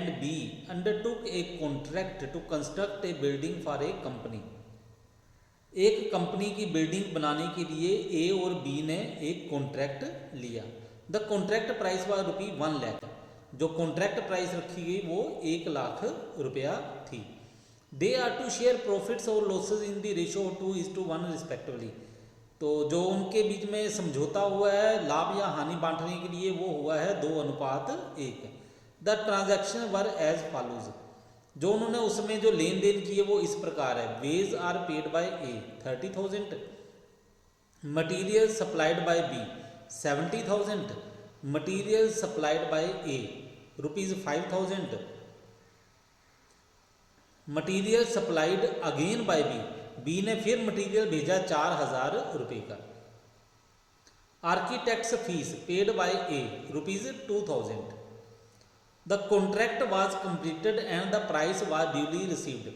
And B undertook a contract to construct a building for a company. एक company की building बनाने के लिए ए और बी ने एक कॉन्ट्रैक्ट लिया। The contract price was ₹1,00,000। जो कॉन्ट्रैक्ट प्राइस रखी गई वो 1,00,000 रुपया थी। They are to share profits और losses in the ratio 2:1 respectively. तो जो उनके बीच में समझौता हुआ है लाभ या हानि बांटने के लिए वो हुआ है 2:1। The transaction were as follows. जो उन्होंने उसमें जो लेन देन किए वो इस प्रकार है। Wages are paid by A 30,000, material supplied by B 70,000, material supplied by A ₹5,000, material supplied again by B ने फिर मटीरियल भेजा 4,000 रुपये का। Architect's fees paid by A ₹2,000। The contract was completed and the price was duly received.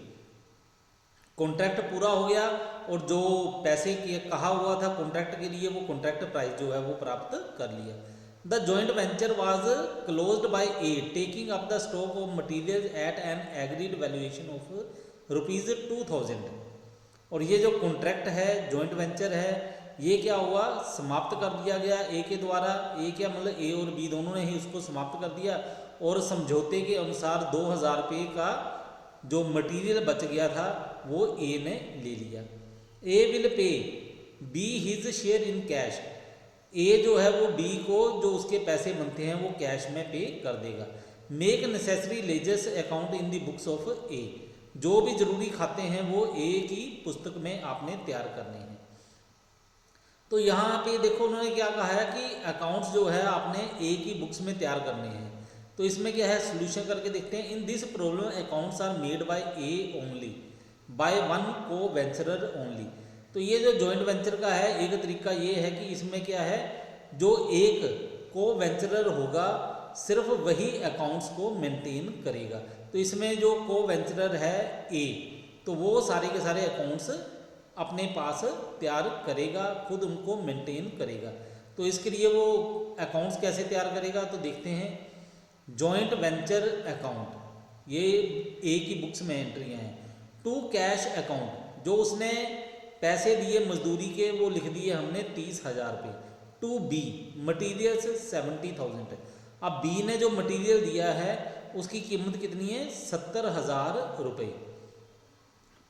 Contract पूरा हो गया और जो पैसे कहा हुआ था कॉन्ट्रैक्ट के लिए वो कॉन्ट्रैक्ट प्राइस जो है वो प्राप्त कर लिया। The joint venture was closed by A taking up the stock of material at an agreed valuation of ₹2,000। और ये जो कॉन्ट्रैक्ट है जॉइंट वेंचर है ये क्या हुआ समाप्त कर दिया गया ए के द्वारा। ए क्या मतलब ए और बी दोनों ने ही उसको समाप्त कर दिया और समझौते के अनुसार 2,000 रुपये का जो मटेरियल बच गया था वो ए ने ले लिया। A will pay B his share in cash. A जो है वो बी को जो उसके पैसे बनते हैं वो कैश में पे कर देगा। Make necessary ledgers account in the books of A. जो भी जरूरी खाते हैं वो ए की पुस्तक में आपने तैयार करने हैं। तो यहाँ पे देखो उन्होंने क्या कहा है कि अकाउंट्स जो है आपने ए की बुक्स में तैयार करने हैं। तो इसमें क्या है सोल्यूशन करके देखते हैं। In this problem accounts are made by A only by one co venturer only. तो ये जो जॉइंट वेंचर का है एक तरीका ये है कि इसमें क्या है जो एक को वेंचरर होगा सिर्फ वही अकाउंट्स को मेंटेन करेगा। तो इसमें जो को वेंचरर है ए तो वो सारे के सारे अकाउंट्स अपने पास तैयार करेगा खुद उनको मेंटेन करेगा। तो इसके लिए वो अकाउंट्स कैसे तैयार करेगा तो देखते हैं। जॉइंट वेंचर अकाउंट ये ए की बुक्स में एंट्रियाँ हैं। टू कैश अकाउंट जो उसने पैसे दिए मजदूरी के वो लिख दिए हमने 30,000 रुपये। To B materials 70,000। अब बी ने जो मटीरियल दिया है उसकी कीमत कितनी है 70,000 रुपये।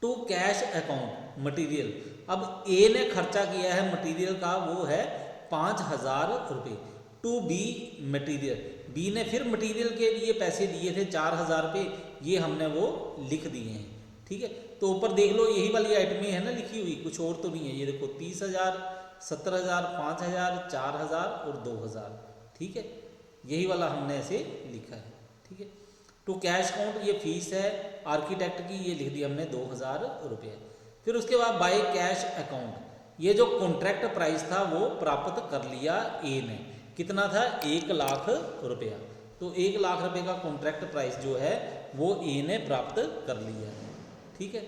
टू कैश अकाउंट मटीरियल अब ए ने खर्चा किया है मटीरियल का वो है 5,000 रुपये। टू बी मटीरियल बी ने फिर मटीरियल के लिए पैसे दिए थे 4,000 रुपये ये हमने वो लिख दिए हैं। ठीक है तो ऊपर देख लो यही वाली आइटमें है ना लिखी हुई कुछ और तो नहीं है। ये देखो 30,000 70,000 5,000 4,000 और 2,000। ठीक है यही वाला हमने ऐसे लिखा है। ठीक है टू कैश अकाउंट ये फीस है आर्किटेक्ट की ये लिख दी हमने 2,000 रुपये। फिर उसके बाद बाय कैश अकाउंट ये जो कॉन्ट्रैक्ट प्राइस था वो प्राप्त कर लिया ए ने। कितना था 1,00,000 रुपया। तो 1,00,000 रुपये का कॉन्ट्रैक्ट प्राइस जो है वो ए ने प्राप्त कर लिया है। ठीक है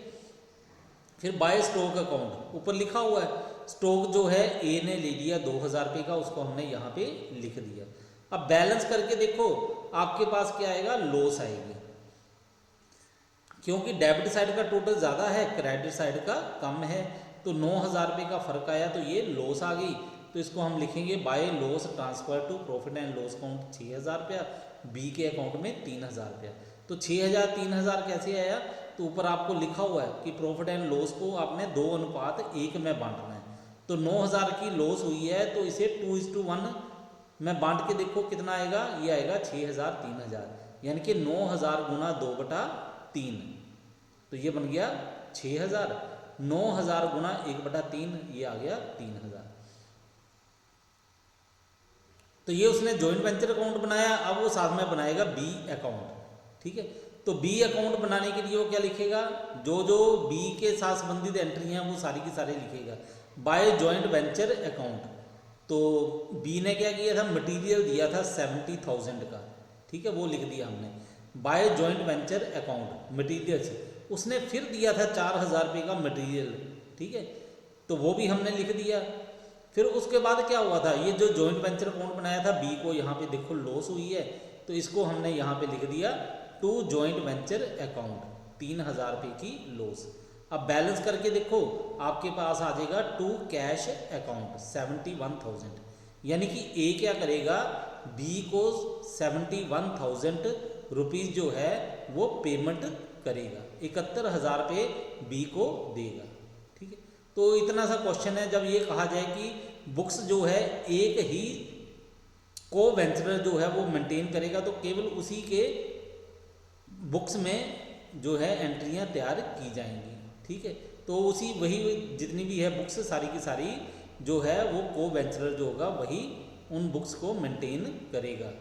फिर बाय स्टॉक अकाउंट ऊपर लिखा हुआ है स्टॉक जो है ए ने ले लिया 2,000 रुपये का उसको हमने यहाँ पे लिख दिया। अब बैलेंस करके देखो आपके पास क्या आएगा लॉस आएगी क्योंकि डेबिट साइड का टोटल ज़्यादा है क्रेडिट साइड का कम है। तो 9,000 रुपये का फर्क आया तो ये लॉस आ गई। तो इसको हम लिखेंगे by loss transfer to profit and loss account 6,000 रुपया बी के अकाउंट में 3,000 रुपया। तो 6,000 3,000 कैसे आया तो ऊपर आपको लिखा हुआ है कि प्रॉफिट एंड लॉस को आपने 2:1 में बांटना है। तो 9,000 की लॉस हुई है तो इसे 2:1 में बांट के देखो कितना आएगा ये आएगा 6,000 3,000 यानी कि 9,000 गुना 2/3 तो ये बन गया 6,000। 9,000 गुना 1/3 ये आ गया 3,000। तो ये उसने जॉइंट वेंचर अकाउंट बनाया। अब वो साथ में बनाएगा बी अकाउंट। ठीक है तो बी अकाउंट बनाने के लिए वो क्या लिखेगा जो जो बी के साथ संबंधित एंट्री हैं वो सारी की सारी लिखेगा। बाय जॉइंट वेंचर अकाउंट तो बी ने क्या किया था मटेरियल दिया था 70,000 का। ठीक है वो लिख दिया हमने। By joint venture account materials उसने फिर दिया था 4,000 रुपये का मटेरियल। ठीक है तो वो भी हमने लिख दिया। फिर उसके बाद क्या हुआ था ये जो जॉइंट वेंचर अकाउंट बनाया था बी को यहाँ पे देखो लॉस हुई है तो इसको हमने यहाँ पे लिख दिया टू जॉइंट वेंचर अकाउंट 3,000 रुपये की लॉस। अब बैलेंस करके देखो आपके पास आ जाएगा टू कैश अकाउंट 71,000, यानी कि ए क्या करेगा, बी को 71,000 रुपीज़ जो है वो पेमेंट करेगा, 71,000 रुपये बी को देगा। ठीक है, तो इतना सा क्वेश्चन है। जब ये कहा जाए कि बुक्स जो है एक ही को वेंचरर जो है वो मेंटेन करेगा, तो केवल उसी के बुक्स में जो है एंट्रियां तैयार की जाएंगी। ठीक है, तो उसी वही जितनी भी है बुक्स सारी की सारी जो है वो को वेंचरर जो होगा वही उन बुक्स को मेंटेन करेगा।